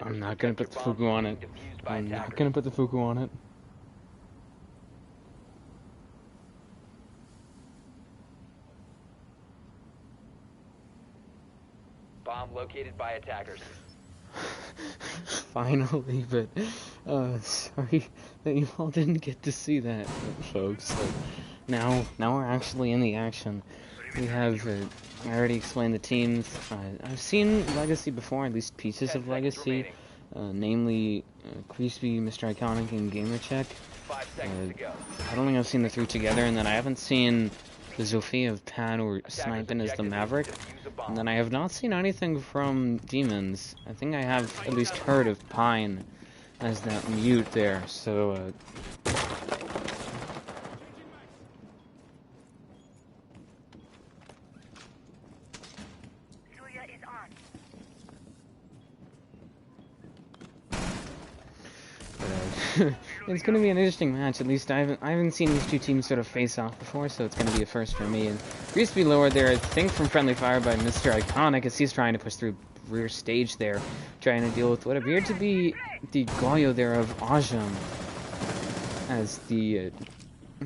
I'm not gonna put the Fugu on it. I'm not gonna put the Fugu on it. Bomb located by attackers. Finally, but sorry that you all didn't get to see that, folks. So now we're actually in the action. We have, I already explained the teams. I've seen Legacy before, at least pieces of Legacy, namely Crispy, Mr. Iconic, and GamerCheck. 5 seconds to go. I don't think I've seen the three together, and then I haven't seen the Zofia of Pad or Sniping as the Maverick. And then I have not seen anything from Demons. I think I have at least heard of Pine as that mute there, so, it's going to be an interesting match. At least I haven't seen these two teams sort of face off before, so it's going to be a first for me. And Crispy lowered there, I think, from friendly fire by Mr. Iconic, as he's trying to push through rear stage there, trying to deal with what appeared to be the Goyo there of Ajam, as the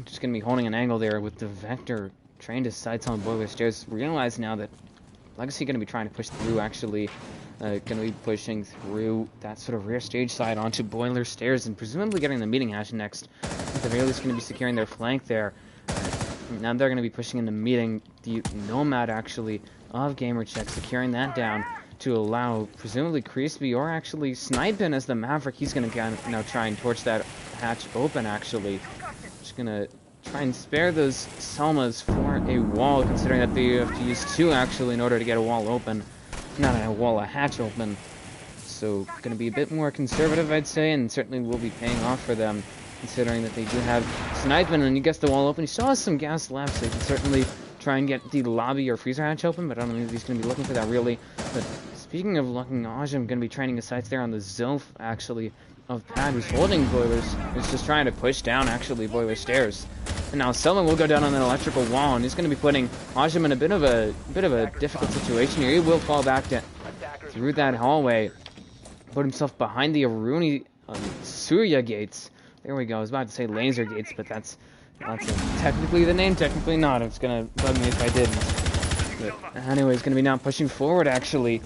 just going to be holding an angle there with the Vector trying to sights on Boiler Stairs. Realize now that Legacy going to be trying to push through, actually. Going to be pushing through that sort of rear stage side onto Boiler Stairs and presumably getting the meeting hash next. At the very least, going to be securing their flank there. Now they're going to be pushing into meeting the Nomad, actually, of GamerCheck, securing that down to allow presumably Crispy or actually Snipin as the Maverick. He's going to now try and torch that hatch open, actually. Just going to try and spare those Selmas for a wall, considering that they have to use two, actually, in order to get a wall open. Not a wall, a hatch open. So, going to be a bit more conservative, I'd say, and certainly will be paying off for them, considering that they do have Sniping, and he gets the wall open. He still has some gas left, so he can certainly try and get the lobby or freezer hatch open, but I don't know if he's going to be looking for that, really. But speaking of looking, I'm going to be training his sights there on the Zof, actually, of Pad, who's holding Boilers. He's just trying to push down, actually, Boiler Stairs. And now Semen will go down on an electrical wall, and he's going to be putting Ajam in a bit of a difficult situation here. He will fall back through that hallway, put himself behind the Aruni Surya gates. There we go. I was about to say laser gates, but that's technically the name, technically not. It's going to bug me if I didn't. But anyway, he's going to be now pushing forward, actually.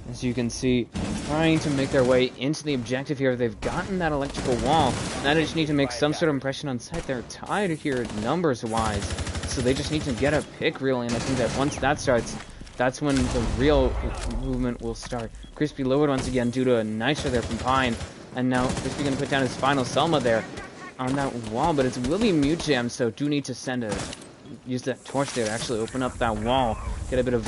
As you can see, trying to make their way into the objective here. They've gotten that electrical wall. Now they just need to make some sort of impression on site. They're tied here numbers-wise, so they just need to get a pick, really. And I think that once that starts, that's when the real movement will start. Crispy lowered once again due to a nitro there from Pine. And now Crispy going to put down his final Selma there on that wall. But it's really mute jam, so do need to use that torch there to actually open up that wall. Get a bit of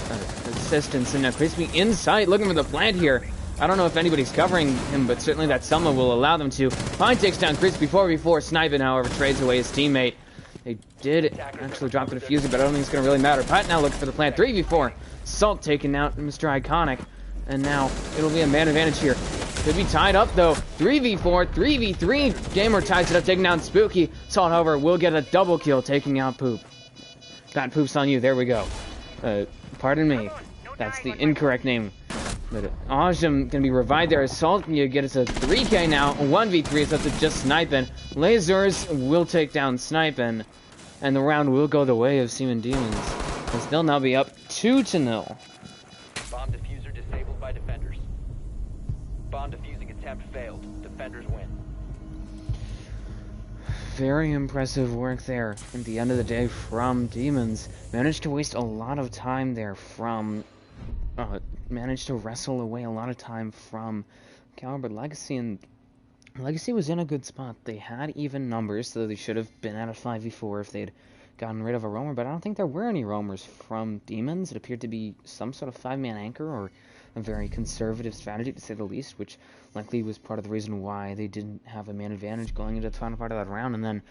assistance. And now Crispy inside, looking for the plant here. I don't know if anybody's covering him, but certainly that Selma will allow them to. Pine takes down Crispy 4v4. Sniping, however, trades away his teammate. They did actually drop the diffuser, but I don't think it's going to really matter. Pat now looking for the plant. 3v4. Salt taking out Mr. Iconic. And now it'll be a man advantage here. Could be tied up, though. 3v4, 3v3. Gamer ties it up, taking down Spooky. Salt, however, will get a double kill, taking out Poop. Pat Poop's on you. There we go. Pardon me. That's the incorrect name. But Ajam gonna be revived there. Assault, you get us a 3k now. 1v3 is up to just Sniping. Lasers will take down Sniping. And the round will go the way of Semen Demons, as they'll now be up 2-0. Bomb diffuser disabled by defenders. Bomb defusing attempt failed. Defenders win. Very impressive work there at the end of the day from Demons. Managed to waste a lot of time there from... managed to wrestle away a lot of time from Calibrate. Legacy, and Legacy was in a good spot. They had even numbers, so they should have been at a 5v4 if they'd gotten rid of a roamer, but I don't think there were any roamers from Demons. It appeared to be some sort of 5-man anchor, or a very conservative strategy, to say the least, which likely was part of the reason why they didn't have a man advantage going into the final part of that round. And then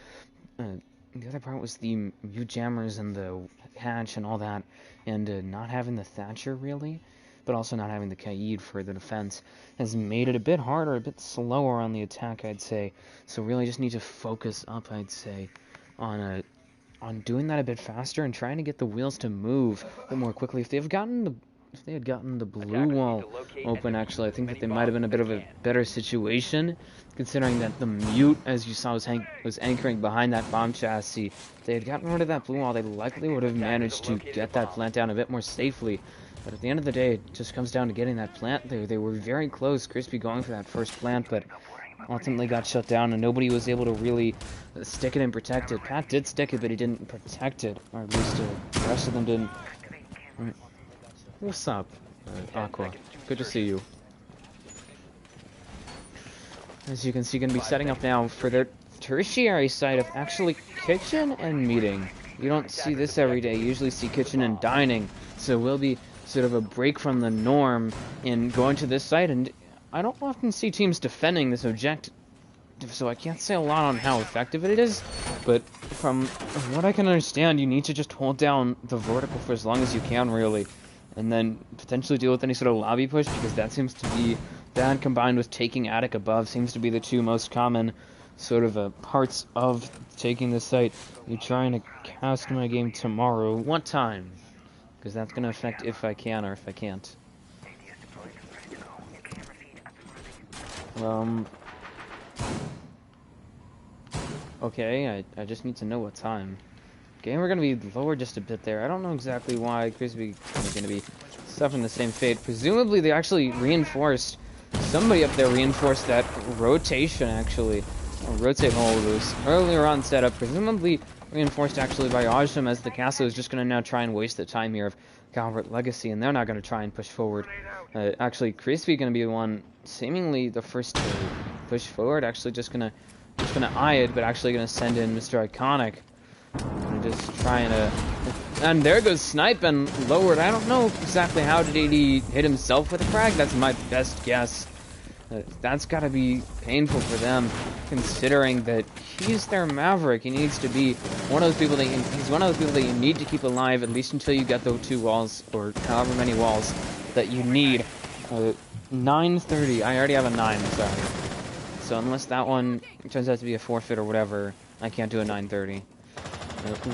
the other part was the mute jammers and the hatch and all that, and not having the Thatcher, really, but also not having the Kaid for the defense has made it a bit harder, a bit slower on the attack, I'd say. So really just need to focus up, I'd say, on doing that a bit faster and trying to get the wheels to move a bit more quickly. If they've gotten if they had gotten the blue wall open, actually, I think that they might have been a bit of a better situation, considering that the mute, as you saw, was anchoring behind that bomb chassis. If they had gotten rid of that blue wall, they likely would have managed to get that plant down a bit more safely. But at the end of the day, it just comes down to getting that plant there. They were very close, Crispy going for that first plant, but ultimately got shut down, and nobody was able to really stick it and protect it. Pat did stick it, but he didn't protect it, or at least the rest of them didn't. Right. What's up, Aqua? Good to see you. As you can see, going to be setting up now for their tertiary site of actually kitchen and meeting. You don't see this every day. You usually see kitchen and dining, so we'll be sort of a break from the norm in going to this site, and I don't often see teams defending this objective, so I can't say a lot on how effective it is, but from what I can understand, you need to just hold down the vertical for as long as you can, really, and then potentially deal with any sort of lobby push, because that seems to be, that combined with taking attic above seems to be the two most common sort of parts of taking the site. You're trying to cast my game tomorrow. What time? Because that's going to affect if I can or if I can't. Okay, I just need to know what time. Okay, we're going to be lower just a bit there. I don't know exactly why Crispy is going to be suffering the same fate. Presumably they actually reinforced, somebody up there reinforced that rotation actually. Or rotate all of those earlier on setup, presumably reinforced actually by Ajam, as the castle is just going to now try and waste the time here of Calibrate Legacy, and they're not going to try and push forward. Actually, Crispy going to be the one, seemingly the first to push forward. Actually, just gonna eye it, but actually going to send in Mr. Iconic. Just trying to, and there goes Snipe and lowered. I don't know exactly how did he hit himself with a frag. That's my best guess. That's got to be painful for them, considering that he's their Maverick. He needs to be one of those people that he's one of those people that you need to keep alive, at least until you get those 2 walls, or however many walls that you need. 9:30. I already have a 9. Sorry. So unless that one turns out to be a forfeit or whatever, I can't do a 9:30.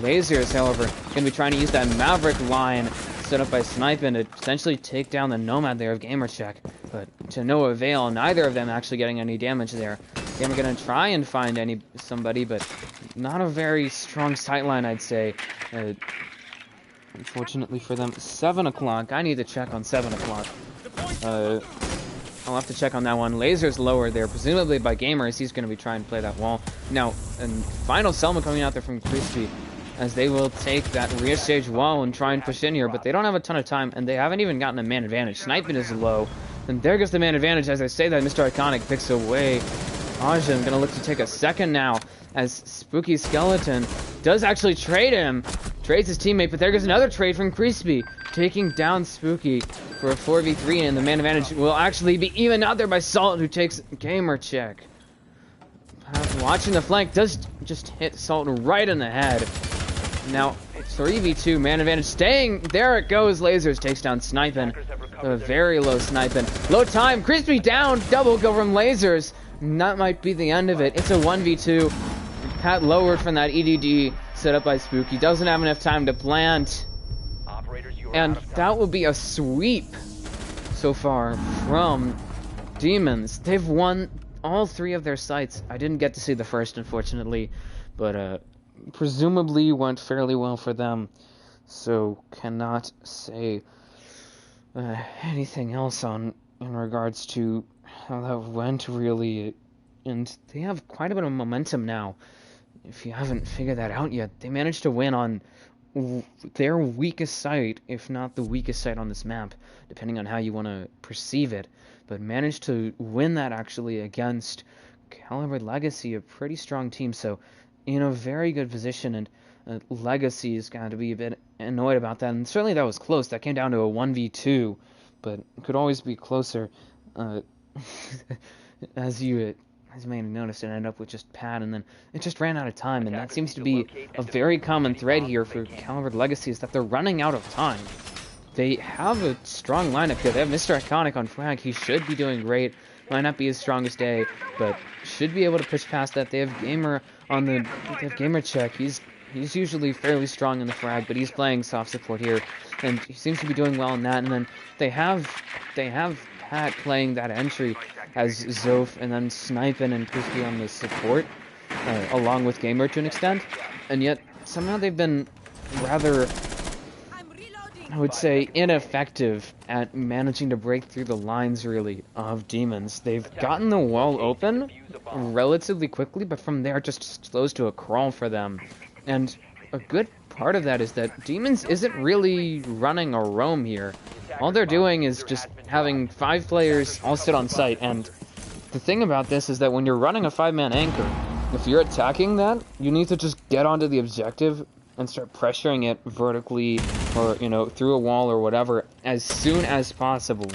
Lasers, however, going to be trying to use that Maverick line set up by Snipe and to essentially take down the Nomad there of GamerCheck, but to no avail. Neither of them actually getting any damage there. Gamer going to try and find somebody, but not a very strong sightline, I'd say. Unfortunately for them, 7 o'clock. I need to check on 7 o'clock. I'll have to check on that one. Laser's lower there, presumably by Gamers. He's going to be trying to play that wall. Now, and final Selma coming out there from Crispy, as they will take that rear stage wall and try and push in here, but they don't have a ton of time, and they haven't even gotten a man advantage. Sniping is low, and there goes the man advantage. As I say that, Mr. Iconic picks away. Ajam going to look to take a second now, as Spooky Skeleton does actually trade him. Trades his teammate, but there goes another trade from Crispy, taking down Spooky for a 4v3, and the man advantage will actually be evened out there by Salt, who takes GamerCheck. Watching the flank does just hit Salt right in the head. Now, 3v2, man advantage staying. There it goes. Lasers takes down Sniping. A very low Sniping. Low time. Crispy down. Double kill from Lasers. And that might be the end of it. It's a 1v2. Pat lowered from that EDD set up by Spooky. Doesn't have enough time to plant. And that will be a sweep so far from Demons. They've won all 3 of their sites. I didn't get to see the first, unfortunately, but presumably went fairly well for them, so cannot say anything else in regards to how that went, really. And they have quite a bit of momentum now. If you haven't figured that out yet, they managed to win on their weakest site, if not the weakest site on this map, depending on how you want to perceive it, but managed to win that actually against Calibrate Legacy, a pretty strong team. So in a very good position, and Legacy is going to be a bit annoyed about that, and certainly that was close. That came down to a 1v2, but it could always be closer. As you may have noticed, it ended up with just Pat, and then it just ran out of time, and that seems to be a very common thread here for Calibrate Legacy, is that they're running out of time. They have a strong lineup here. They have Mr. Iconic on frag. He should be doing great. Might not be his strongest day, but should be able to push past that. They have Gamer on the GamerCheck. He's He's usually fairly strong in the frag, but he's playing soft support here, and he seems to be doing well in that. And then they have Pat playing that entry as Zof, and then Sniping and Crispy on the support, along with Gamer to an extent. And yet somehow they've been rather, I would say, ineffective at managing to break through the lines, really, of Demons. They've gotten the wall open relatively quickly, but from there it just slows to a crawl for them. And a good part of that is that Demons isn't really running a roam here. All they're doing is just having 5 players all sit on site, and the thing about this is that when you're running a 5-man anchor, if you're attacking that, you need to just get onto the objective and start pressuring it vertically, or, you know, through a wall or whatever, as soon as possible,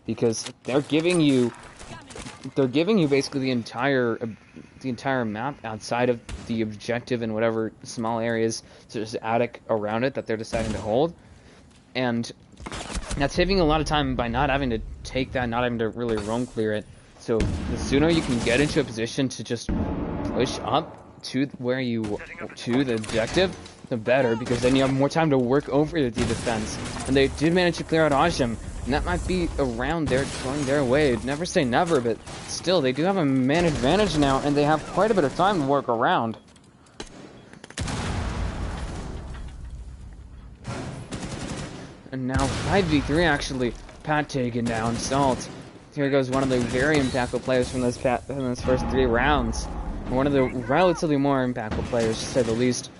because they're giving you basically the entire map outside of the objective and whatever small areas, so just attic around it that they're deciding to hold, and that's saving a lot of time by not having to take that, not having to really roam clear it. So the sooner you can get into a position to just push up to the objective, the better, because then you have more time to work over the defense. And they did manage to clear out Asham, and that might be around there going their way. Never say never, but still, they do have a man advantage now, and they have quite a bit of time to work around. And now 5v3 actually. Pat taken down. Salt. Here goes one of the very impactful players from those first 3 rounds. One of the relatively more impactful players, to say the least.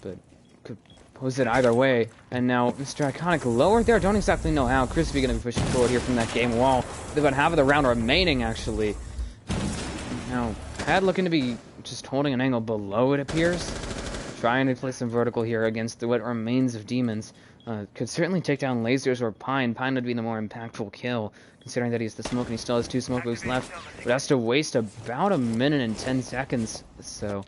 But could pose it either way. And now Mr. Iconic lower there. Don't exactly know how. Crispy going to be pushing forward here from that game wall. With about half of the round remaining, actually. Now, Pat looking to be just holding an angle below, it appears. Trying to play some vertical here against what remains of Demons. Could certainly take down Lasers or Pine. Pine would be the more impactful kill, considering that he's the smoke and he still has 2 smoke moves left, but has to waste about 1 minute and 10 seconds. So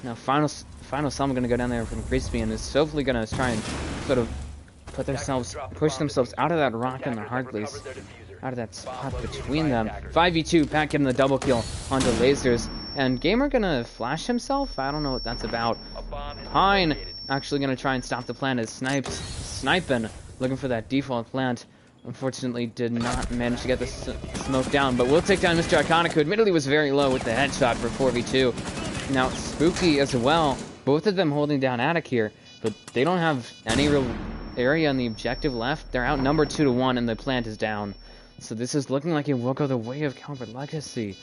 now final Semen going to go down there from Crispy, and is hopefully going to try and sort of push themselves out of that rock in the hard place, out of that spot between them. 5v2, Pat getting the double kill onto Lasers, and Gamer going to flash himself? I don't know what that's about. Pine actually going to try and stop the plant as Sniping, looking for that default plant. Unfortunately, did not manage to get the smoke down, but will take down Mr. Iconic, who admittedly was very low with the headshot for 4v2. Now, Spooky as well, both of them holding down Attic here, but they don't have any real area on the objective left. They're outnumbered 2-1, and the plant is down. So this is looking like it will go the way of Calibrate Legacy.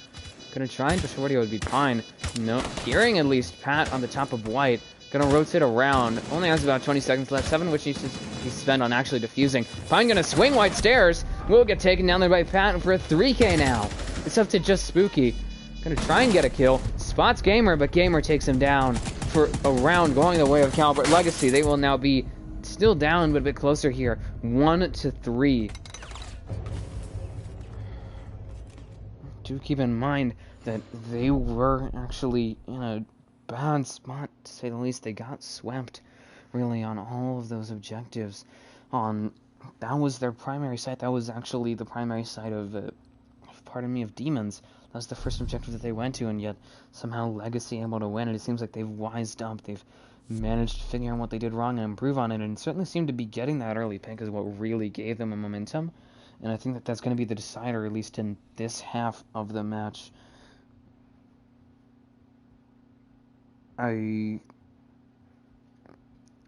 Gonna try and push forward, it would be Pine. No, hearing at least Pat on the top of White. Gonna rotate around. Only has about 20 seconds left. 7 which needs to be spent on actually defusing. Pine gonna swing White stairs. Will get taken down there by Pat for a 3K now. It's up to just Spooky. Gonna try and get a kill. Spots Gamer, but Gamer takes him down for a round going the way of Calibrate Legacy. They will now be still down, but a bit closer here. 1-3. Do keep in mind that they were actually in a bad spot, to say the least. They got swept, really, on all of those objectives. That was their primary site. That was actually the primary site of Demons. That was the first objective that they went to, and yet somehow Legacy able to win. And it seems like they've wised up. They've managed to figure out what they did wrong and improve on it, and certainly seemed to be getting that early pick is what really gave them a momentum. And I think that that's going to be the decider, at least in this half of the match.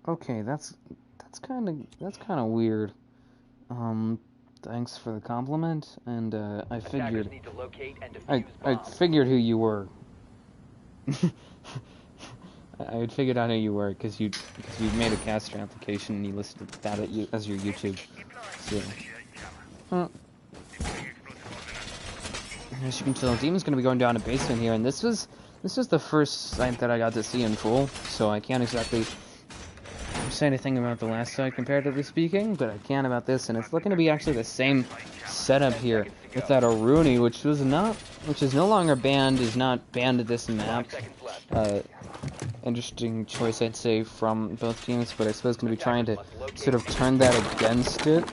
Okay, that's kind of weird. Thanks for the compliment, and I figured who you were. I had figured out who you were because you made a caster application and you listed that as your YouTube. So, as you can tell, Demon's going to be going down to basement here, and this was the first site that I got to see in full, so I can't exactly say anything about the last site comparatively speaking, but I can about this, and it's looking to be actually the same setup here with that Aruni, which is no longer banned, is not banned at this map. Interesting choice, I'd say, from both teams, but I suppose going to be trying to sort of turn that against it.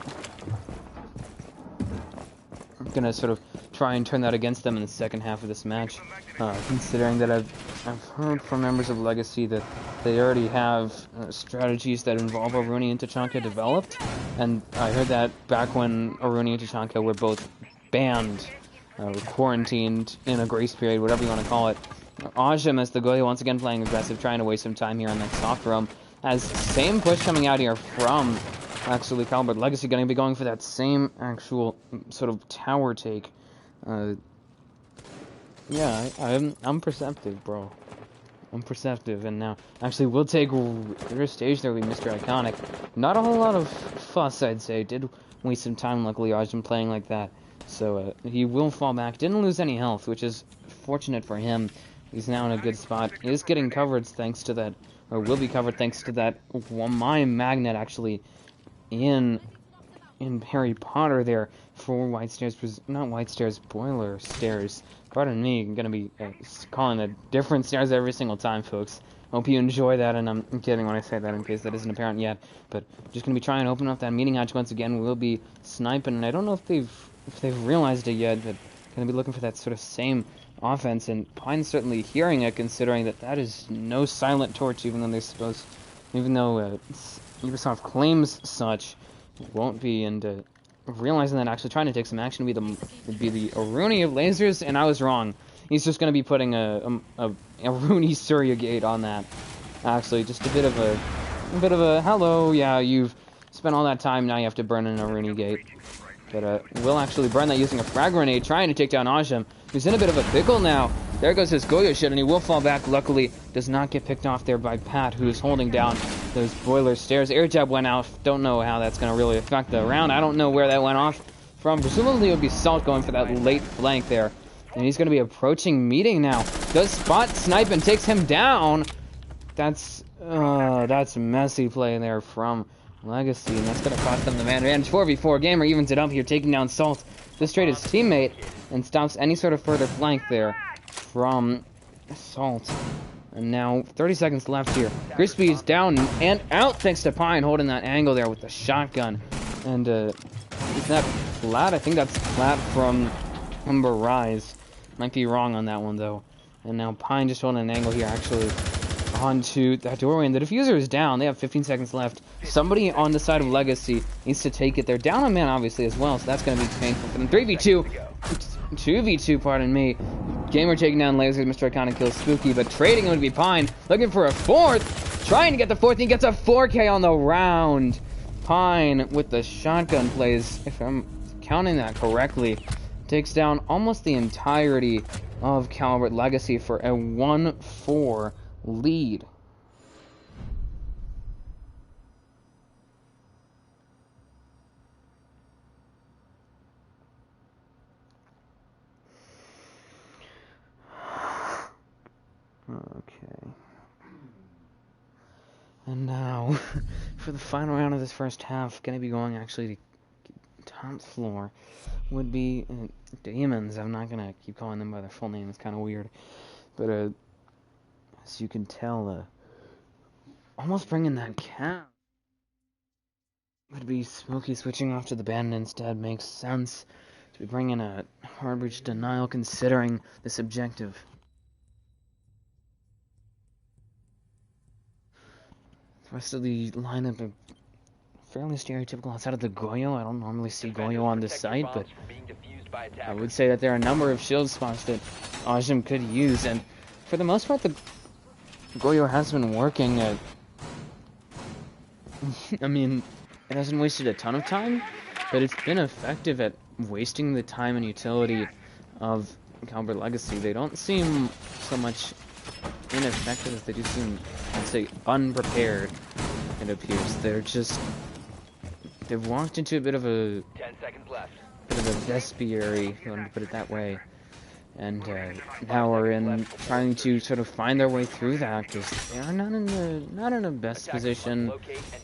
I'm going to sort of try and turn that against them in the second half of this match. Considering that I've heard from members of Legacy that they already have strategies that involve Aruni and Tachanka developed, and I heard that back when Aruni and Tachanka were both banned, quarantined in a grace period, whatever you want to call it. Ajim as the Goyo once again playing aggressive, trying to waste some time here on that soft roam. As same push coming out here from actually Calibrate Legacy, going to be going for that same actual sort of tower take. Yeah, I'm perceptive, bro. I'm perceptive, and now actually we'll take rear stage. There will be Mr. Iconic. Not a whole lot of fuss, I'd say. Did waste some time, luckily, Ajim playing like that. So he will fall back. Didn't lose any health, which is fortunate for him. He's now in a good spot. He is getting covered thanks to that, or will be covered thanks to that mine magnet actually in Harry Potter there for White Stairs, was not White Stairs, Boiler Stairs. Pardon me, I'm gonna be calling it different stairs every single time, folks. Hope you enjoy that, and I'm kidding when I say that in case that isn't apparent yet. But just gonna be trying to open up that meeting hatch once again. We'll be sniping, and I don't know if they've realized it yet, but gonna be looking for that sort of same offense, and Pine's certainly hearing it, considering that is no silent torch, even though Ubisoft claims such. It won't be, and realizing that actually trying to take some action would be the Aruni of lasers, and I was wrong. He's just going to be putting a Aruni surrogate on that. Actually, just a bit of a hello. Yeah, you've spent all that time. Now you have to burn an Aruni gate. But we'll actually burn that using a frag grenade, trying to take down Ajim, who's in a bit of a pickle now. There goes his Goyo shit, and he will fall back. Luckily, does not get picked off there by Pat, who is holding down those boiler stairs. Air jab went out. Don't know how that's going to really affect the round. I don't know where that went off from. Presumably, it would be Salt going for that late flank there. And he's going to be approaching meeting now. Does spot snipe and takes him down. That's messy play there from Legacy, and that's going to cost them the man advantage. 4v4, Gamer evens it up here, taking down Salt. Just straight his teammate, and stops any sort of further flank there from Salt. And now 30 seconds left here. Crispy is down and out thanks to Pine holding that angle there with the shotgun. And is that flat? I think that's flat from Umber Rise. Might be wrong on that one though. And now Pine just holding an angle here actually onto that doorway, and the diffuser is down. They have 15 seconds left. Somebody on the side of Legacy needs to take it. They're down a man obviously as well, so that's going to be painful for them. 3v2, 2v2, pardon me. Gamer taking down lasers. Mr. Iconic kills Spooky, but trading would be Pine. Looking for a fourth, trying to get the fourth. He gets a 4K on the round. Pine with the shotgun plays, if I'm counting that correctly, takes down almost the entirety of Calibrate Legacy for a 1-4 lead. Okay. And now, for the final round of this first half, going to be going actually to top floor, would be Demons. I'm not going to keep calling them by their full name, it's kind of weird. But, as you can tell, almost bringing that cap. Would be Smokey switching off to the band instead. Makes sense to be bringing a hard breach denial considering this objective. The rest of the lineup are fairly stereotypical outside of the Goyo. I don't normally see Goyo on this site, but I would say that there are a number of shield spots that Ajim could use, and for the most part, the Goyo has been working. I mean, it hasn't wasted a ton of time, but it's been effective at wasting the time and utility of Calibrate Legacy. They don't seem so much ineffective as they do seem, I'd say, unprepared, it appears. They've walked into a bit of a 10 seconds left. Bit of a bestiary, if you want to put it that way. And now we're trying to sort of find their way through that, because they are not in the best position,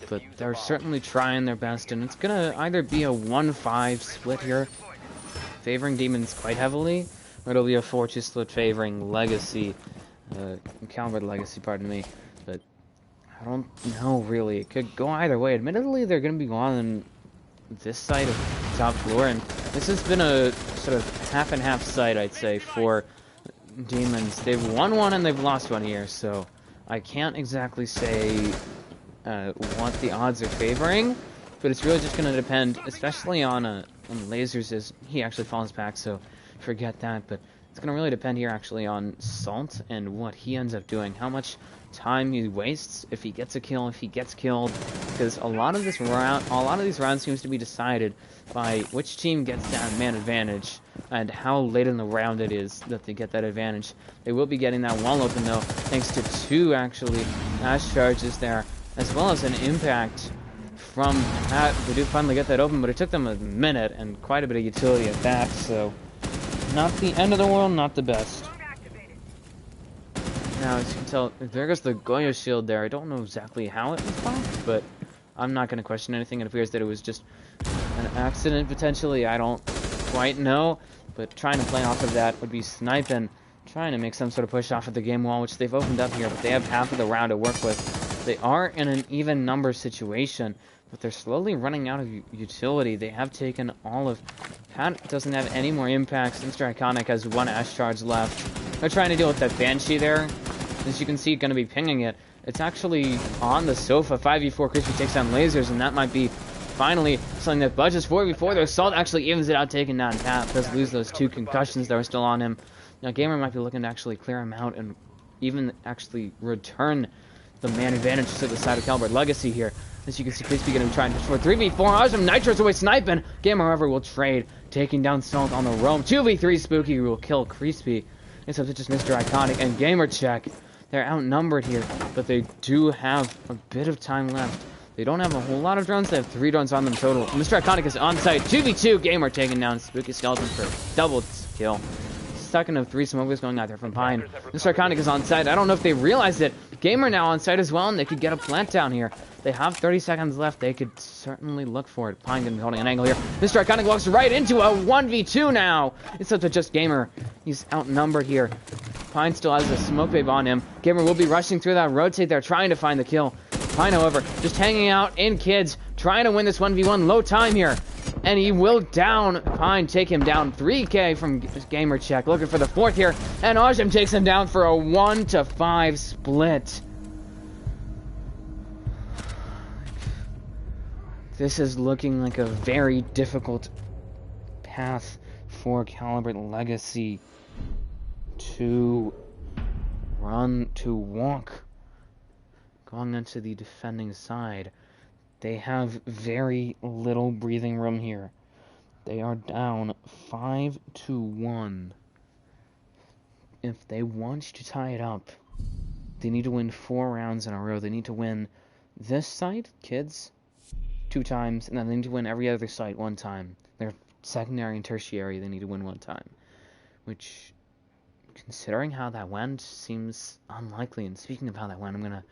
but they're certainly trying their best, and it's gonna either be a 1-5 split here, favoring Demons quite heavily, or it'll be a 4-2 split favoring Legacy, Calibrate Legacy, pardon me, but I don't know really. It could go either way. Admittedly, they're gonna be on this side of top floor, and this has been a sort of half and half site, I'd say, for Demons. They've won one and they've lost one here, so I can't exactly say what the odds are favoring, but it's really just going to depend, especially on Lasers, as he actually falls back, so forget that, but it's going to really depend here actually on Salt and what he ends up doing, how much time he wastes, if he gets a kill, if he gets killed, because a lot of these rounds seems to be decided by which team gets that man advantage and how late in the round it is that they get that advantage. They will be getting that wall open though, thanks to 2 actually Ash charges there, as well as an impact from that. They do finally get that open, but it took them a minute and quite a bit of utility at that, so not the end of the world, not the best. Now, as you can tell, there goes the Goya shield there. I don't know exactly how it was popped, but I'm not going to question anything. It appears that it was just an accident, potentially. I don't quite know, but trying to play off of that would be sniping, trying to make some sort of push off of the game wall, which they've opened up here, but they have half of the round to work with. They are in an even number situation, but they're slowly running out of utility. They have taken all of... Pat doesn't have any more impacts. Mr. Iconic has 1 Ash charge left. They're trying to deal with that Banshee there. As you can see, going to be pinging it. It's actually on the sofa. 5v4 Crispy takes down Lasers, and that might be finally something that budgets. 4v4, their Assault actually evens it out, taking down Pat. Does lose those 2 concussions that were still on him. Now, Gamer might be looking to actually clear him out and even actually return the man advantage to the side of Calibrate Legacy here. As you can see, Crispy going to try and push for 3v4. Awesome Nitro's away sniping. Gamer, however, will trade, taking down Salt on the roam. 2v3 Spooky will kill Crispy. It's up to just Mr. Iconic and Gamer check. They're outnumbered here, but they do have a bit of time left. They don't have a whole lot of drones. They have 3 drones on them total. Mr. Iconic is on site. 2v2. Gamer taking down Spooky Skeleton for a double kill. Second of 3 smokers going out there from Pine. Mr. Iconic is on site. I don't know if they realized it. Gamer now on site as well, and they could get a plant down here. They have 30 seconds left. They could certainly look for it. Pine going to be holding an angle here. Mr. Iconic walks right into a 1v2 now. It's up to just Gamer. He's outnumbered here. Pine still has a smoke babe on him. Gamer will be rushing through that rotate there, trying to find the kill. Pine, however, just hanging out in kids, trying to win this 1v1. Low time here. And he will down Pine, take him down. 3k from Gamer check. Looking for the 4th here. And Ajim takes him down for a 1-5 split. This is looking like a very difficult path for Calibrate Legacy to walk going into the defending side. They have very little breathing room here. They are down 5-1. If they want to tie it up, they need to win 4 rounds in a row. They need to win this side, kids, 2 times, and then they need to win every other site 1 time. Their secondary and tertiary, they need to win 1 time. Which, considering how that went, seems unlikely. And speaking of how that went, I'm going to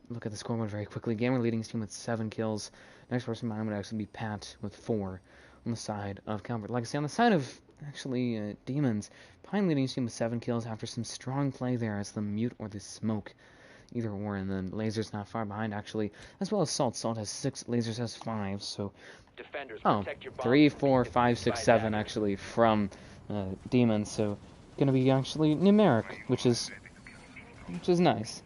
look at the scoreboard very quickly. Gamer leading his team with 7 kills. Next person behind would actually be Pat with 4 on the side of Calibrate Legacy. On the side of, actually, Demons, Pine leading his team with 7 kills after some strong play there as the mute or the smoke. Either or, and then Lasers not far behind, actually, as well as Salt. Salt has 6, Lasers has 5, so... Defenders, 3, 4, 5, 6, 7, actually, from Demons, so gonna be actually numeric, which is nice.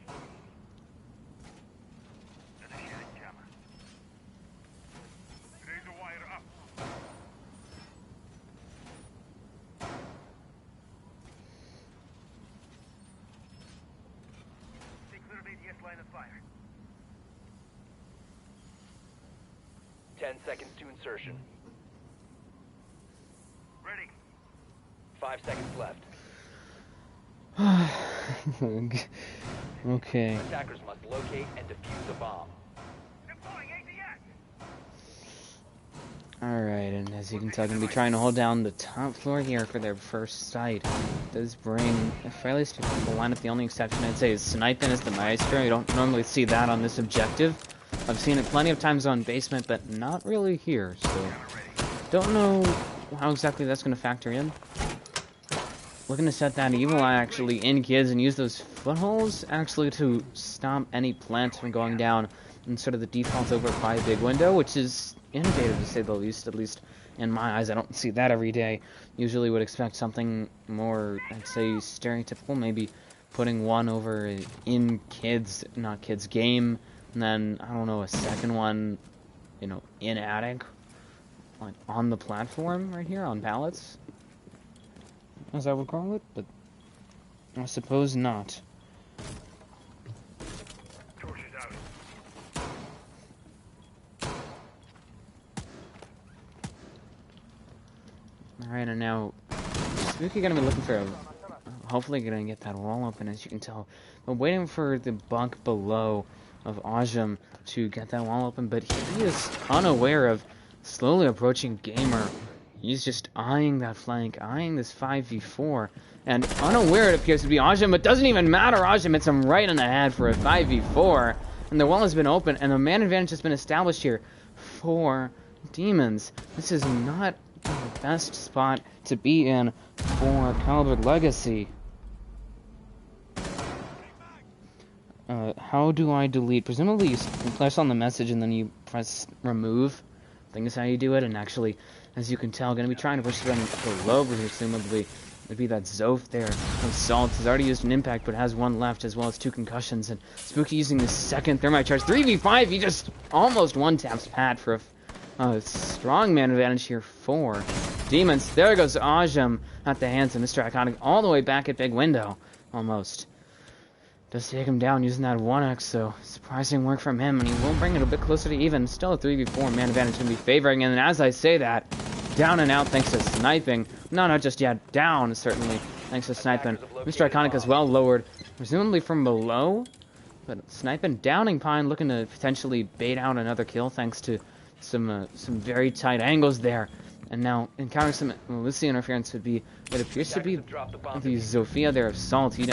Line of fire. 10 seconds to insertion. Ready. 5 seconds left. Okay. Attackers must locate and defuse a bomb. Deploying ADS. Alright, and as you can tell, going to be trying to hold down the top floor here for their first site. Does bring a fairly typical lineup. The only exception I'd say is Sniping is the Maestro. You don't normally see that on this objective. I've seen it plenty of times on Basement, but not really here, so don't know how exactly that's going to factor in. Looking to set that Evil Eye actually in kids and use those footholes actually to stop any plant from going down and sort of the default over by a big window, which is innovative to say the least, at least in my eyes. I don't see that every day. Usually would expect something more, I'd say, stereotypical, maybe putting one over in not kids game, and then, I don't know, a second one, you know, in attic, like on the platform right here, on pallets, as I would call it, but I suppose not. Alright, and now Spooky gonna be looking for hopefully gonna get that wall open, as you can tell. But waiting for the bunk below of Ajam to get that wall open, but he is unaware of slowly approaching Gamer. He's just eyeing that flank, eyeing this 5v4, and unaware it appears to be Ajam, but doesn't even matter. Ajam hits him right in the head for a 5v4, and the wall has been open, and the man advantage has been established here for Demons. This is not the best spot to be in for Calibrate Legacy. How do I delete? Presumably you press on the message and then you press remove. I think that's how you do it, and actually, as you can tell, going to be trying to push them below, presumably. It'd be that Zoph there. Assault has already used an impact, but has one left, as well as 2 concussions, and Spooky using the second thermite charge. 3v5, he just almost one-taps Pat for a strong man advantage here for Demons. There goes Ajam at the hands of Mr. Iconic, all the way back at Big Window, almost. Does take him down using that 1x, so surprising work from him, and he will bring it a bit closer to even. Still a 3v4, man advantage going to be favoring, and as I say that, down and out thanks to sniping. No, not just yet, down certainly thanks to sniping. Mr. Iconic as well lowered, presumably from below, but sniping, downing Pine, looking to potentially bait out another kill thanks to some very tight angles there. And now encountering some Melissa interference would be, it appears to be the Zofia there of Salt. He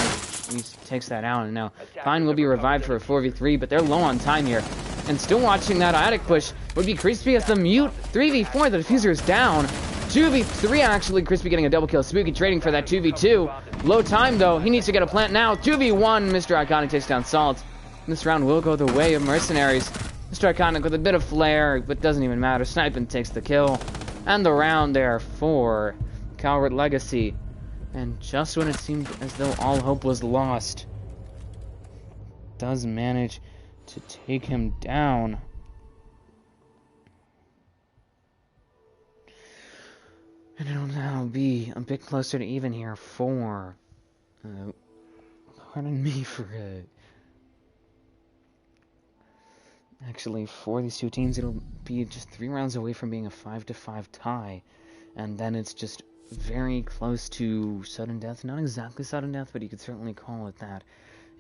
takes that out, and now Pine will be revived for a 4v3, but they're low on time here. And still watching that attic push would be Crispy as the mute. 3v4, the diffuser is down. 2v3 actually, Crispy getting a double kill. Spooky trading for that 2v2. Low time though, he needs to get a plant now. 2v1, Mr. Iconic takes down Salt. This round will go the way of Mercenaries. Mr. Iconic with a bit of flair, but doesn't even matter. Sniping takes the kill. And the round there for Calibrate Legacy. And just when it seemed as though all hope was lost, does manage to take him down. And it'll now be a bit closer to even here for... pardon me for... actually, for these two teams, it'll be just 3 rounds away from being a 5-5 tie. And then it's just very close to sudden death. Not exactly sudden death, but you could certainly call it that.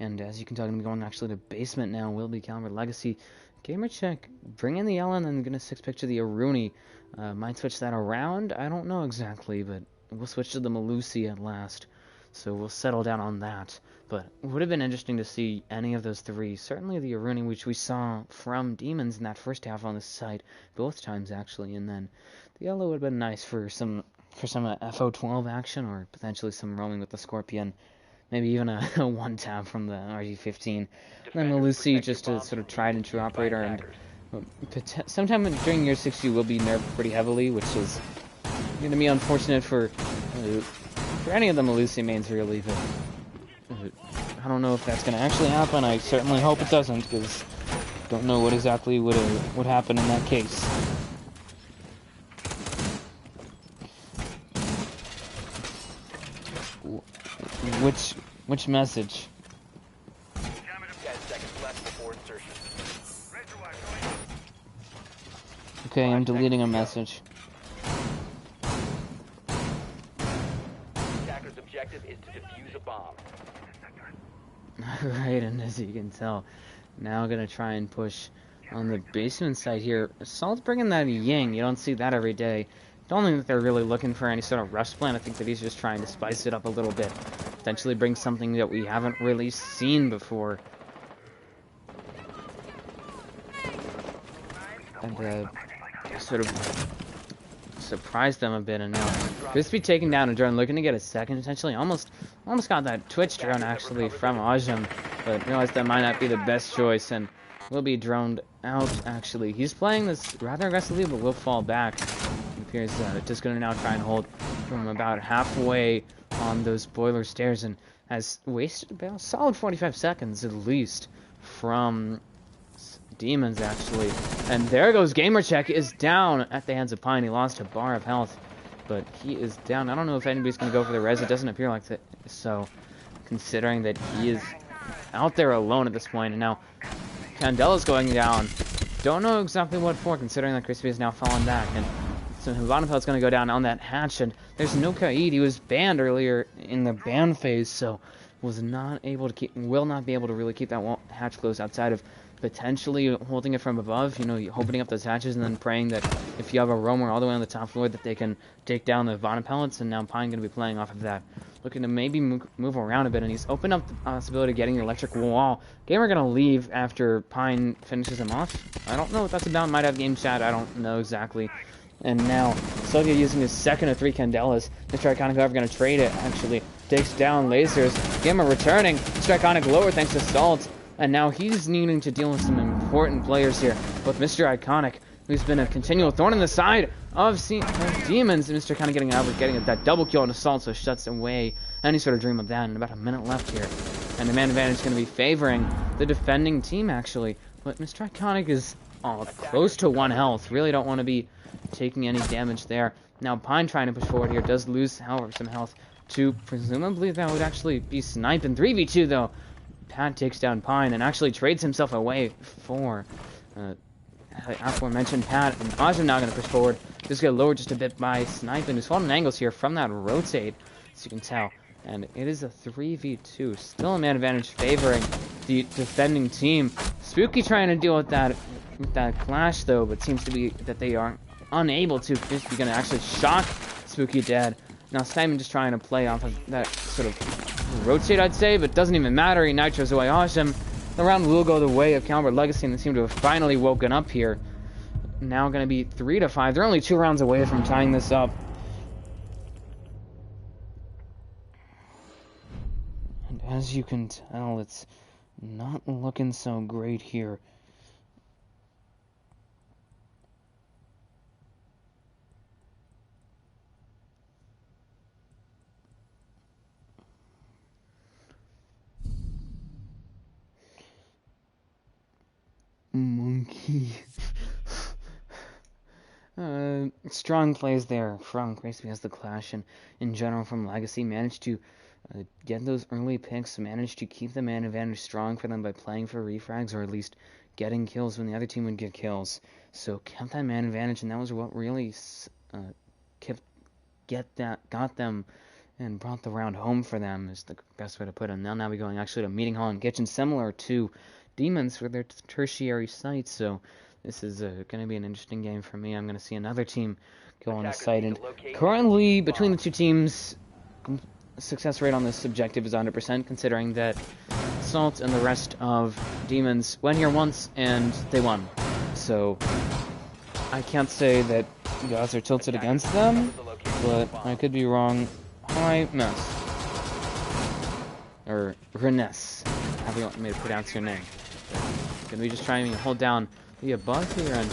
And as you can tell, I'm going to be going actually to basement now. Will be Calibrate Legacy. Gamer check. Bring in the Ellen, and I'm going to 6-picture the Aruni. Might switch that around. I don't know exactly, but we'll switch to the Malusi at last. So we'll settle down on that. But it would have been interesting to see any of those 3. Certainly the Aruni, which we saw from Demons in that first half on this site. Both times, actually. And then the Yellow would have been nice for some FO12 action, or potentially some roaming with the Scorpion. Maybe even a 1-tap from the RG-15. And then Malusi, just a sort of tried and true operator. And sometime during year 6 you will be nerfed pretty heavily, which is going to be unfortunate for any of the Malusi mains, really. But I don't know if that's going to actually happen. I certainly hope it doesn't, because I don't know what exactly would happen in that case. Which message? 10 seconds left before insertion. Okay, I'm deleting a message. Attacker's objective is to defuse a bomb. Alright, and as you can tell, now gonna try and push on the basement side here. Assault's bringing that Ying. You don't see that every day. Don't think that they're really looking for any sort of rush plan. I think that he's just trying to spice it up a little bit. Potentially bring something that we haven't really seen before. And sort of surprise them a bit. And now Crispy taking down a drone, looking to get a second, potentially. Almost got that Twitch drone actually from Ajam, but realized that might not be the best choice, and will be droned out actually. He's playing this rather aggressively, but will fall back. appears just going to now try and hold from about halfway on those boiler stairs, and has wasted about a solid 45 seconds at least from Demons, actually. And there goes Gamercheck, is down at the hands of Pine. He lost a bar of health, but he is down. I don't know if anybody's going to go for the res. It doesn't appear like that. So, considering that he is out there alone at this point, and now Candela's going down. Don't know exactly what for, considering that Crispy has now fallen back. And so Vonapelt's going to go down on that hatch, and there's no Kaid. He was banned earlier in the ban phase, so was not able to will not be able to really keep that hatch closed outside of potentially holding it from above, you know, opening up those hatches and then praying that if you have a roamer all the way on the top floor that they can take down the Vonapellets, and now Pine going to be playing off of that. Looking to maybe move around a bit, and he's opened up the possibility of getting the electric wall. Gamer going to leave after Pine finishes him off. I don't know what that's about. Might have game chat. I don't know exactly. And now, Sylvia using his second of 3 Candelas. Mr. Iconic, however, going to trade it, actually. Takes down lasers. Gamer returning. Mr. Iconic lower thanks to Salt. And now he's needing to deal with some important players here. Both Mr. Iconic, who's been a continual thorn in the side of Demons, and Mr. Iconic getting out, getting that double kill on Assault, so shuts away any sort of dream of that. And about a minute left here. And the man advantage is going to be favoring the defending team, actually. But Mr. Iconic is close to 1 health. Really don't want to be taking any damage there. Now Pine trying to push forward here, does lose, however, some health to presumably that would actually be sniping. 3v2 though. Pat takes down Pine and actually trades himself away for aforementioned Pat. And Ajim now going to push forward. Just get lowered just a bit by sniping. Who's holding angles here from that rotate, as you can tell. And it is a 3v2. Still a man advantage favoring the defending team. Spooky trying to deal with that clash though, but seems to be that they are unable to. Crispy going to actually shock Spooky dead. Now Simon just trying to play off of that sort of rotate, I'd say, but doesn't even matter. He nitros away Awesome. The round will go the way of Calibrate Legacy, and they seem to have finally woken up here. Now going to be 3-5. They're only 2 rounds away from tying this up. And as you can tell, it's not looking so great here. Monkey. Strong plays there from Crispy as the clash, and in general from Legacy managed to get those early picks, managed to keep the man advantage strong for them by playing for refrags, or at least getting kills when the other team would get kills. So kept that man advantage, and that was what really got them and brought the round home for them, is the best way to put it. They'll now be going actually to Meeting Hall and Kitchen, similar to Demons for their tertiary sites. So this is going to be an interesting game for me. I'm going to see another team go on the site, and currently between the two teams, success rate on this objective is 100%, considering that Salt and the rest of Demons went here once and they won. So I can't say that the odds are tilted against them, but I could be wrong. Hi, Mess. Or Reness, however you want me to pronounce your name. Gonna be just trying to hold down the above here, and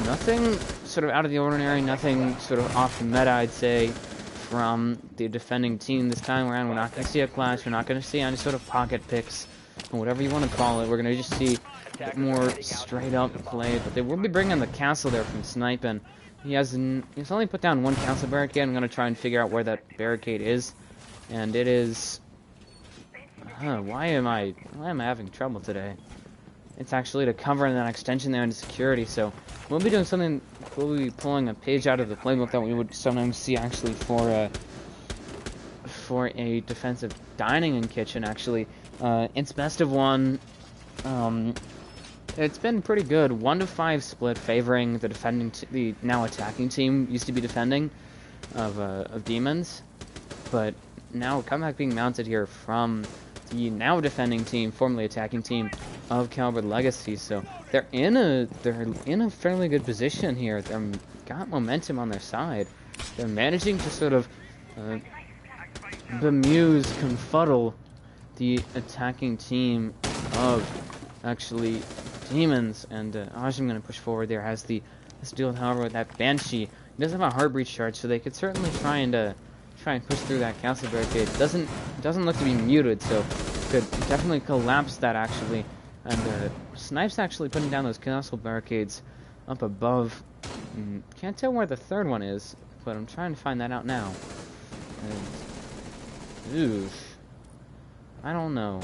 nothing sort of out of the ordinary, nothing sort of off the meta, I'd say, from the defending team this time around. We're not going to see a clash, we're not going to see any sort of pocket picks, or whatever you want to call it. We're going to just see a bit more straight up play, but they will be bringing the castle there from sniping. He's only put down 1 castle barricade. I'm going to try and figure out where that barricade is, and it is... why am I having trouble today? It's actually to cover that extension there into security, so we'll be doing something, we'll be pulling a page out of the playbook that we would sometimes see actually for a defensive dining and kitchen, actually. It's best of 1. It's been pretty good. 1-5 split favoring the the now attacking team. Used to be defending of Demons, but now comeback being mounted here from the now defending team, formerly attacking team of Calibrate Legacy. So they're in a fairly good position here. They've got momentum on their side. They're managing to sort of bemuse, confuddle the attacking team of actually Demons, and Ajim going to push forward there, has the Let's deal with, however, with that Banshee. He doesn't have a heart breach charge, so they could certainly try and push through that castle barricade. It doesn't look to be muted, so could definitely collapse that actually. And Snipe's actually putting down those castle barricades up above. Can't tell where the third one is, but I'm trying to find that out now. Oof. I don't know.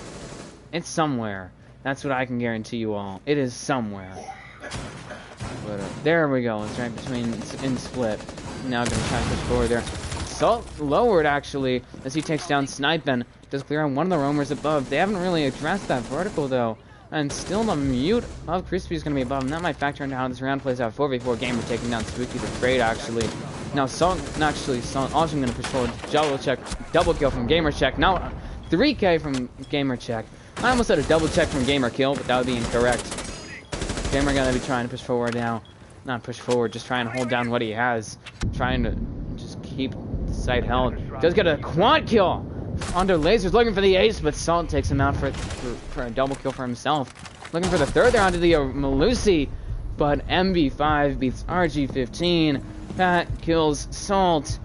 It's somewhere. That's what I can guarantee you all. It is somewhere. But there we go. It's right between in split. Now gonna try to push forward there. Salt lowered actually as he takes down Snipe and does clear on one of the roamers above. They haven't really addressed that vertical though. And still the mute of Crispy is going to be above him. That might factor into how this round plays out. 4v4 Gamer taking down Spooky the Trade actually. Now Salt also going to push forward. Double kill from Gamer Check. Now 3k from Gamer Check. I almost said a double check from Gamer Kill, but that would be incorrect. Gamer going to be trying to push forward now. Not push forward, just trying to hold down what he has. Trying to just keep the site held. Does get a quad kill onto Lasers, looking for the ace, but Salt takes him out for a double kill for himself. Looking for the third there onto the Malusi, but MB5 beats RG15. Pat kills Salt.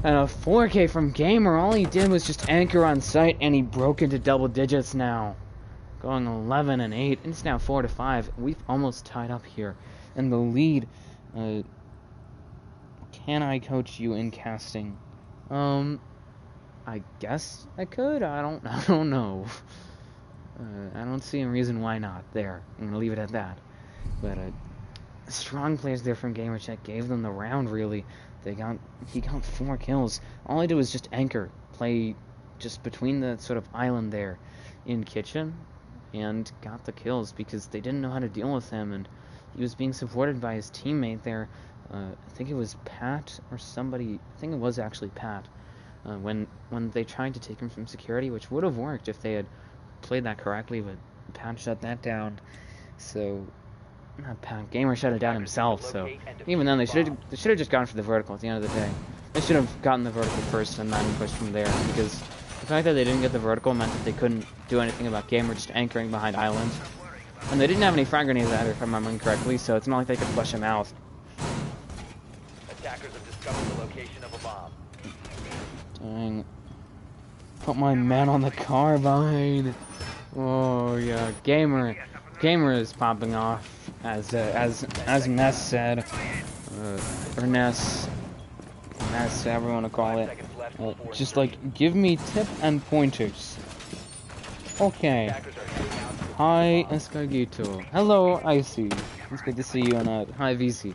And a 4k from Gamer. All he did was just anchor on site, and he broke into double digits now. Going 11 and 8. And it's now 4-5. We've almost tied up here. And the lead, can I coach you in casting? I guess I could. I don't know. I don't see a reason why not. There, I'm gonna leave it at that. But strong plays there from GamerCheck gave them the round. Really, he got 4 kills. All I did was just anchor, play just between the sort of island there in kitchen, and got the kills because they didn't know how to deal with him, and he was being supported by his teammate there. I think it was Pat or somebody. I think it was actually Pat. When they tried to take him from security, which would have worked if they had played that correctly, but Pat shut that down. So, not Pat, Gamer shut it down himself. So even then, they should have just gone for the vertical at the end of the day. They should have gotten the vertical first and then pushed from there, because the fact that they didn't get the vertical meant that they couldn't do anything about Gamer just anchoring behind island, and they didn't have any frag grenades either, if I'm remembering correctly. So it's not like they could flush him out. Attackers have discovered the location of a bomb. Dang. Put my man on the carbine. Oh yeah, Gamer is popping off as Ness said, or Ness, however you want to call it. Just like give me tip and pointers. Okay. Hi Escargito. Hello Icy. It's good to see you, and hi VC.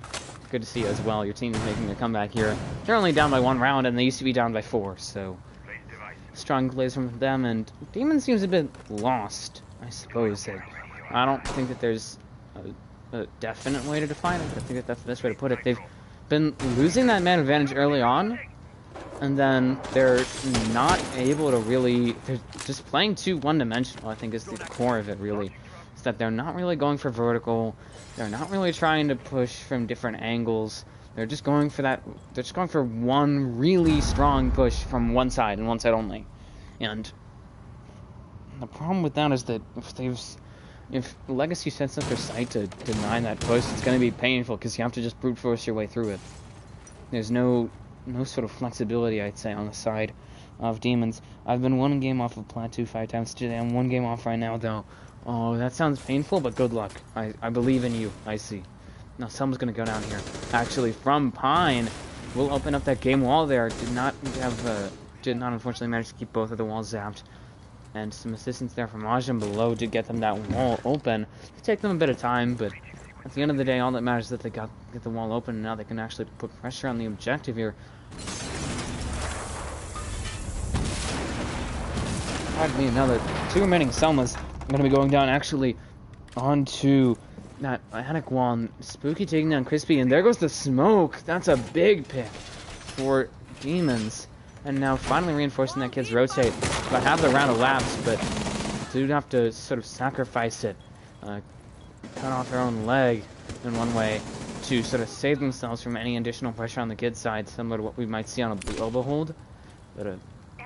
Good to see you as well. Your team is making a comeback here. They're only down by 1 round, and they used to be down by 4, so strong plays from them. And Demon seems a bit lost, I suppose. I don't think that there's a definite way to define it, but I think that that's the best way to put it. They've been losing that man advantage early on, and then they're not able to really. They're just playing too one-dimensional, I think, is the core of it, really. Is that they're not really going for vertical. They're not really trying to push from different angles. They're just going for that. They're just going for one really strong push from one side and one side only. And the problem with that is that if Legacy sets up their site to deny that push, it's going to be painful because you have to just brute force your way through it. There's no sort of flexibility, I'd say, on the side of Demons. I've been 1 game off of Plateau 5 times today. I'm 1 game off right now, though. Oh, that sounds painful, but good luck. I believe in you. I see. Now, someone's going to go down here. Actually, from Pine, we'll open up that game wall there. Did not unfortunately manage to keep both of the walls zapped. And some assistance there from Ajam below did get them that wall open. It'll take them a bit of time, but at the end of the day, all that matters is that they get the wall open, and now they can actually put pressure on the objective here. That'd be another 2 remaining Selmas. I'm going to be going down actually onto that attic wall, and Spooky taking down Crispy, and there goes the smoke. That's a big pick for Demons. And now finally reinforcing that kid's rotate. About half the round elapsed, but do have to sort of sacrifice it. Cut off their own leg in one way to sort of save themselves from any additional pressure on the kid's side, similar to what we might see on a elbow hold. But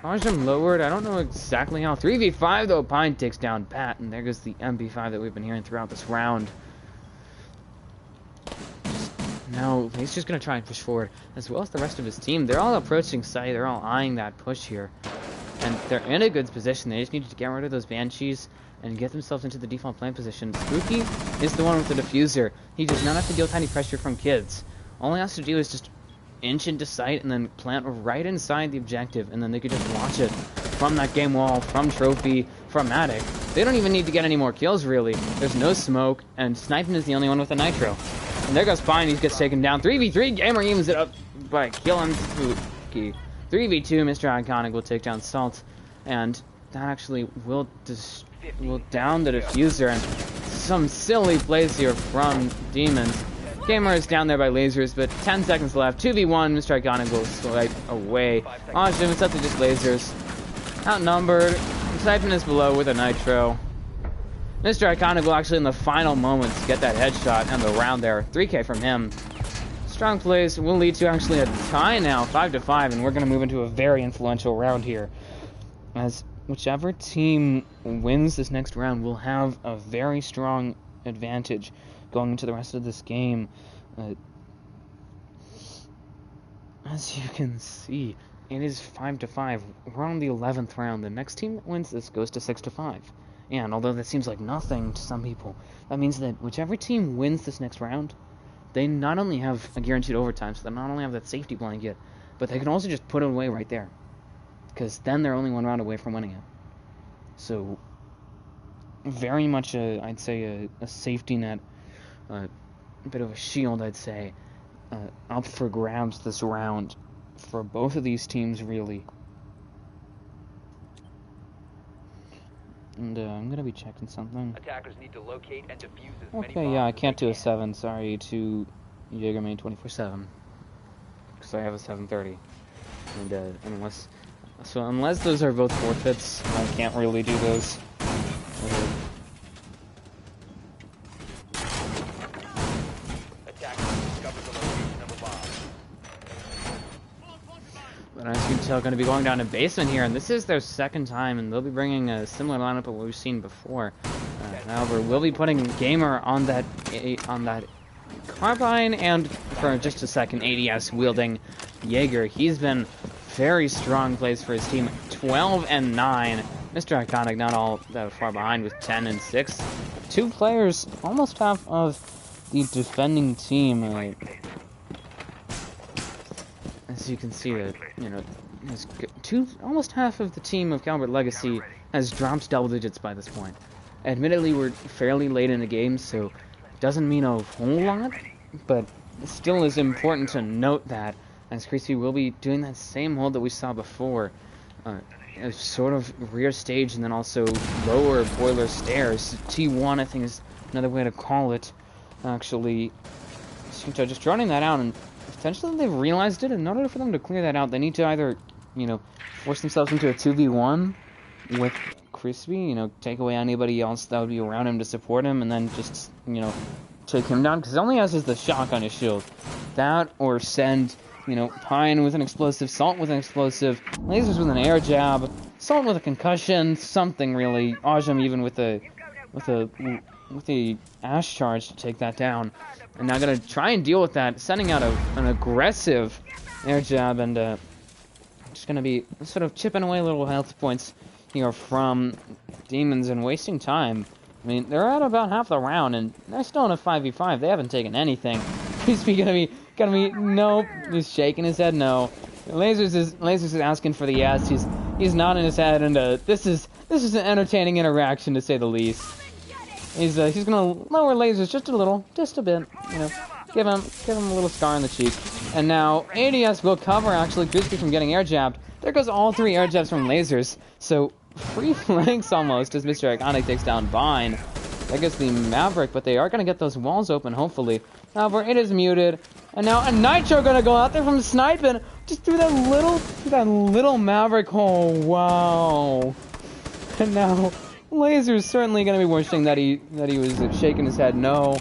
Arjun lowered. I don't know exactly how. 3v5 though. Pine takes down Pat, and there goes the MP5 that we've been hearing throughout this round. Now, he's just going to try and push forward, as well as the rest of his team. They're all approaching site. They're all eyeing that push here. And they're in a good position. They just need to get rid of those Banshees and get themselves into the default plant position. Spooky is the one with the diffuser. He does not have to deal with any pressure from kids. All he has to do is just inch into sight and then plant right inside the objective, and then they could just watch it from that game wall, from Trophy, from Attic. They don't even need to get any more kills, really. There's no smoke, and Sniping is the only one with a nitro. And there goes Pine. He gets taken down. 3v3. Gamer evens it up by killing Spooky. 3v2. Mr. Iconic will take down Salt, and that actually will down the diffuser. And some silly plays here from Demons. Gamer is down there by lasers, but 10 seconds left. 2v1. Mr. Iconic will swipe away. Ajim, it's up to just lasers. Outnumbered. Sniping is below with a nitro. Mr. Iconic will actually in the final moments get that headshot and the round there. 3k from him. Strong plays will lead to actually a tie now, 5-5, and we're going to move into a very influential round here. As whichever team wins this next round will have a very strong advantage going into the rest of this game. As you can see, it is 5-5. We're on the 11th round. The next team that wins this goes to 6-5. And although that seems like nothing to some people, that means that whichever team wins this next round, they not only have a guaranteed overtime, so they not only have that safety blanket, but they can also just put it away right there. Because then they're only one round away from winning it. So, very much, I'd say, a safety net, a bit of a shield, I'd say, up for grabs this round for both of these teams, really. And I'm gonna be checking something. Attackers need to locate and defuse as many Okay, yeah, I bombs as can't they do a can. 7. Sorry to Jaegermain 24/7, because I have a 7:30. And unless those are both forfeits, I can't really do those. Attackers discovered the location of a bomb. But as you can tell, going to be going down to basement here, and this is their second time, and they'll be bringing a similar lineup of what we've seen before. However, we'll be putting Gamer on that carbine, and for just a second, ADS wielding Jaeger. He's been very strong plays for his team, 12-9. Mr. Iconic not all that far behind with 10-6. 2 players, almost half of the defending team. As you can see, that almost half of the team of Calibrate Legacy has dropped double digits by this point. Admittedly, we're fairly late in the game, so it doesn't mean a whole lot, but it still is important to note that, as Crispy will be doing that same hold that we saw before, a sort of rear stage and then also lower boiler stairs. T1, I think, is another way to call it. Actually, just running that out, and potentially they've realized it. In order for them to clear that out, they need to either, force themselves into a 2v1 with Crispy, take away anybody else that would be around him to support him, and then just, take him down, because he only has the shock on his shield. That, or send, Pine with an explosive, Salt with an explosive, Lasers with an air jab, Salt with a concussion, something really. Ajim even with the Ash charge to take that down. And now gonna try and deal with that, sending out an aggressive air jab, and just gonna be sort of chipping away little health points here from Demons and wasting time. I mean, they're at about half the round, and they're still in a 5v5. They haven't taken anything. Crispy gonna be, nope. He's shaking his head, no. Lasers is asking for the yes. He's nodding his head, and this is an entertaining interaction to say the least. He's gonna lower Lasers just a bit, give him a little scar on the cheek. And now ADS will cover actually Crispy from getting air jabbed. There goes all 3 air jabs from Lasers. So free flanks almost as Mr. Iconic takes down Vine. That gets the Maverick, but they are gonna get those walls open hopefully. However, it is muted, and now a Nitro gonna go out there from Sniping just through that little Maverick hole. Wow. And now Laser's certainly gonna be wishing that he was shaking his head no,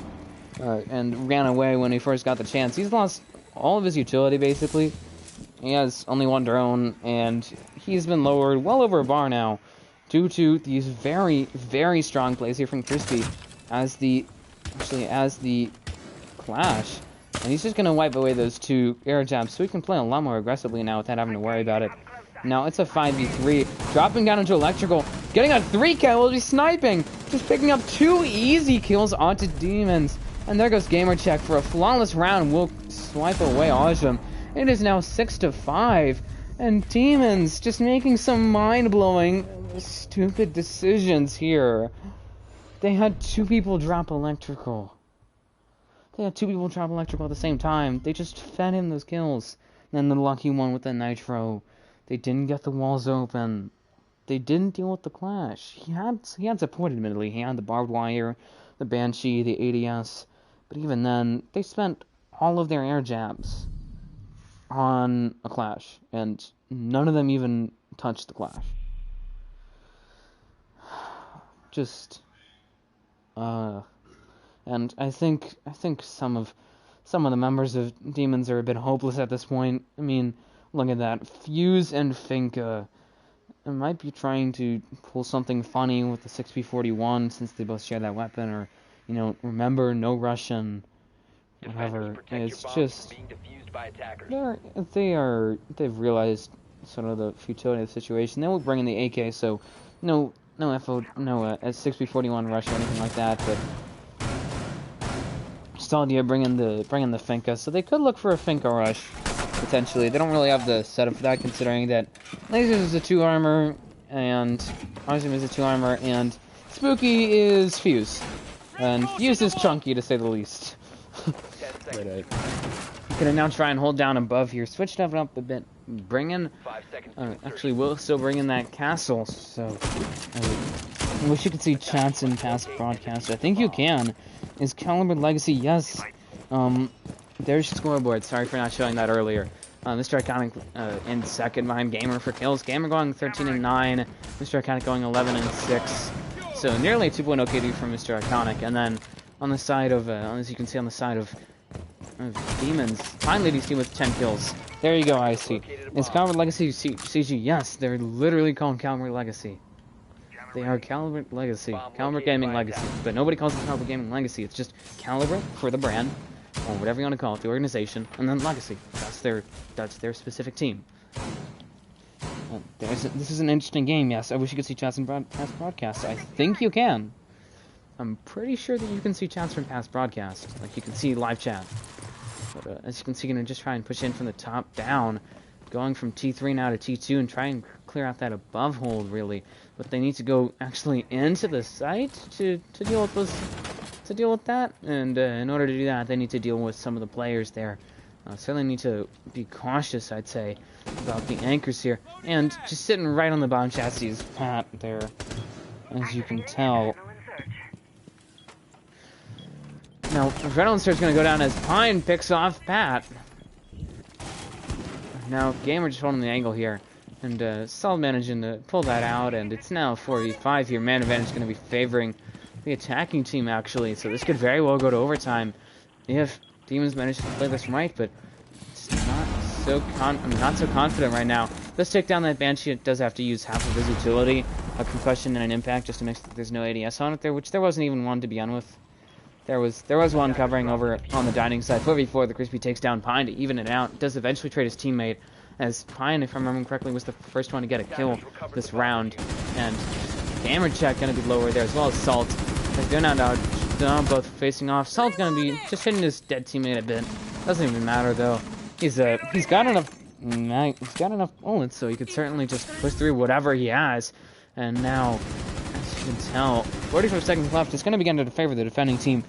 and ran away when he first got the chance. He's lost all of his utility basically. He has only 1 drone, and he's been lowered well over a bar now due to these very, very strong plays here from Crispy as the Clash And he's just going to wipe away those 2 air jabs, so he can play a lot more aggressively now without having to worry about it. Now it's a 5v3, dropping down into electrical, getting a 3 kill, he's sniping, just picking up 2 easy kills onto demons. And there goes Gamercheck for a flawless round. Will swipe away Awesome. It is now 6-5, and demons just making some mind-blowing, stupid decisions here. They had 2 people drop electrical. They had 2 people drop electrical at the same time. They just fed him those kills. And then the lucky one with the nitro. They didn't get the walls open. They didn't deal with the clash. He had support, admittedly. He had the barbed wire, the Banshee, the ADS. But even then, they spent all of their air jabs on a clash. And none of them even touched the clash. Just... and I think some of the members of Demons are a bit hopeless at this point. I mean, look at that. Fuse and Finka might be trying to pull something funny with the 6p41 since they both share that weapon, or, you know, remember, no Russian, whatever. It's just they've realized sort of the futility of the situation. They will bring in the AK, so no FO, no 6p41 rush or anything like that, but just idea bring in the Finka, so they could look for a Finka rush potentially. They don't really have the setup for that, considering that Lasers is a 2 armor and Awesome is a 2 armor and Spooky is Fuse, and Fuse is chunky to say the least. But, gonna now try and hold down above here, switch it up a bit, bring in, actually we'll still bring in that castle, so I wish you could see chats in past broadcasts. I think you can. Is Calibrate Legacy? Yes. There's your scoreboard. Sorry for not showing that earlier. Mr. Iconic in second behind Gamer for kills. Gamer going 13-9. Mr. Iconic going 11-6. So nearly a 2.0 KD from Mr. Iconic. And then on the side of, as you can see on the side of Demons, Pine Lady's team with 10 kills. There you go, IC. Is Calibrate Legacy CG? Yes, they're literally calling Calibrate Legacy. They are Calibrate Legacy, Calibrate Gaming Legacy, but nobody calls it Calibrate Gaming Legacy. It's just Calibrate for the brand, or whatever you want to call it, the organization, and then Legacy. That's their specific team. This is an interesting game. Yes, I wish you could see chats in past broadcasts. I think you can. I'm pretty sure that you can see chats from past broadcasts. Like, you can see live chat. But as you can see, you're going to just try and push in from the top down, going from T3 now to T2, and try and clear out that above hold, really. But they need to go actually into the site to deal with that, and in order to do that, they need to deal with some of the players there. Certainly need to be cautious, I'd say, about the anchors here. And just sitting right on the bomb chassis is Pat there, as you can tell. Now, Adrenaline Surge is going to go down as Pine picks off Pat. Now, Gamer just holding the angle here. And Sol managing to pull that out, and it's now 4v5 here. Man advantage is going to be favoring the attacking team, actually. So this could very well go to overtime if Demons manage to play this right, but it's I'm not so confident right now. Let's take down that Banshee. It does have to use half of his utility, a concussion and an impact, just to make sure that there's no ADS on it there, which there wasn't even one to begin with. There was one covering over on the dining side. 4v4, the Crispy takes down Pine to even it out. Does eventually trade his teammate, as Pine, if I remember correctly, was the first one to get a kill this round. And Gamer Check going to be lower there, as well as Salt. As they're now both facing off. Salt's going to be just hitting his dead teammate a bit. Doesn't even matter, though. He's got enough bullets, so he could certainly just push through whatever he has. And now, as you can tell, 45 seconds left. It's going to begin to favor the defending team.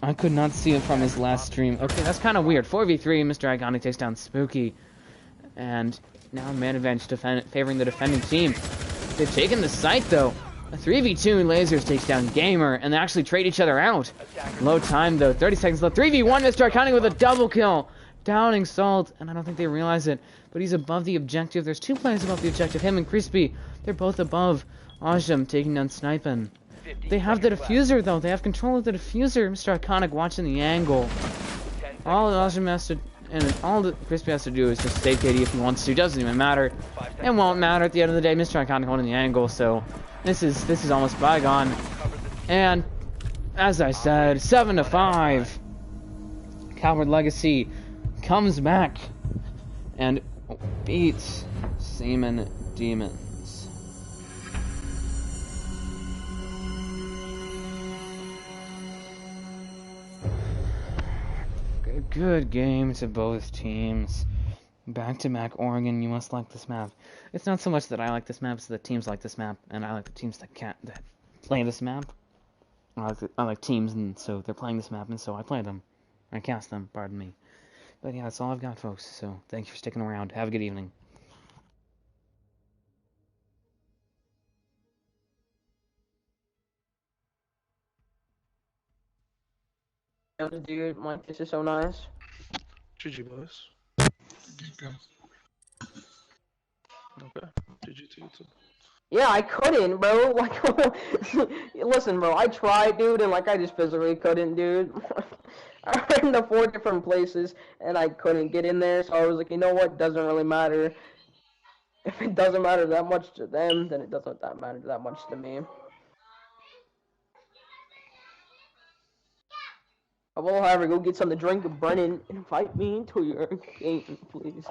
I could not see it from his last stream. Okay, that's kind of weird. 4v3, Mr. Iconic takes down Spooky. And now man advantage favoring the defending team. They've taken the site, though. A 3v2 Lasers takes down Gamer, and they actually trade each other out. Low time, though. 30 seconds left. 3v1, Mr. Iconic with a double kill. Downing Salt, and I don't think they realize it, but he's above the objective. There's 2 players above the objective, him and Crispy. They're both above. Awesome taking down Snipin'. They have the diffuser, though. They have control of the diffuser. Mr. Iconic watching the angle. All Awesome has to... And all that Crispy has to do is just save KD if he wants to. Doesn't even matter. It won't matter at the end of the day. Mr. Iconic holding the angle, so this is almost bygone. And as I said, 7-5. Coward Legacy comes back and beats Semen Demons. Good game to both teams. Back-to-back Oregon, you must like this map. It's not so much that I like this map, it's that teams like this map, and I like the teams that play this map. I like teams, and so they're playing this map, and so I play them. I cast them, pardon me. But yeah, that's all I've got, folks, so thank you for sticking around. Have a good evening. Dude, my kiss is so nice. GG, boys. Okay. GG to you too. Yeah, I couldn't, bro. Like, listen, bro. I tried, dude, and like I just physically couldn't, dude. I ran to 4 different places and I couldn't get in there. So I was like, you know what? Doesn't really matter. If it doesn't matter that much to them, then it doesn't matter that much to me. I will, however, go get something to drink. Brennan, invite me into your game, please.